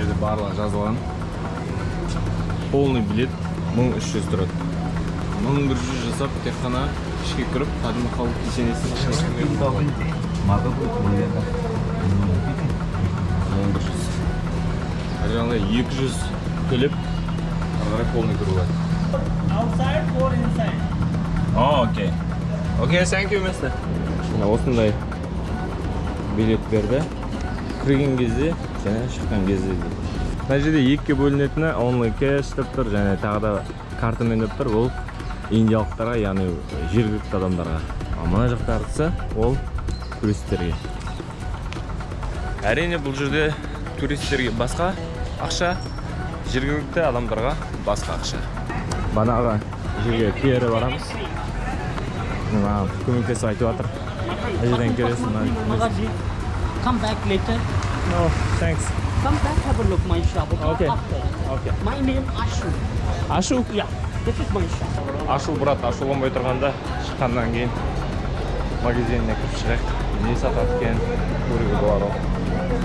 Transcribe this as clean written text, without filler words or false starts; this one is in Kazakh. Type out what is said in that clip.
жерде барлығы жазылған. Полный билет 1300 тұрады. 1100 жасап, тек қана ішке кіріп, кәдімгі халық кесенесінің ішіне кірмек болады. 1100. Жаңағыдай 200 төлеп, ары қарай полный кіру болады. Outside or inside? Окей. Окей, thank you, mister. Осындай билет берді. Кірген кезде, және шыққан кезде. Мына жерде екіге бөлінетіні only cash деп тұр, және тағы да картамен деп тұр. Ол индиялықтарға, яғни жергілікті адамдарға. Мына жақтағысы ол туристерге. Әрине бұл жерде туристерге басқа ақша, жергілікті адамдарға басқа ақша. Банаға жерге кері барамыз. Көмектесіп айтып жатыр. Әжеден кересің. Come back later. No, thanks. Come back, have a look my shop. Okay. After. Okay. My name Ashu. Ашу? Yeah, this is my shop. Ашу, брат, ашуланбай тұрғанда шыққаннан кейін магазиніне кіріп шығайық. Не сатады екен көруге болады.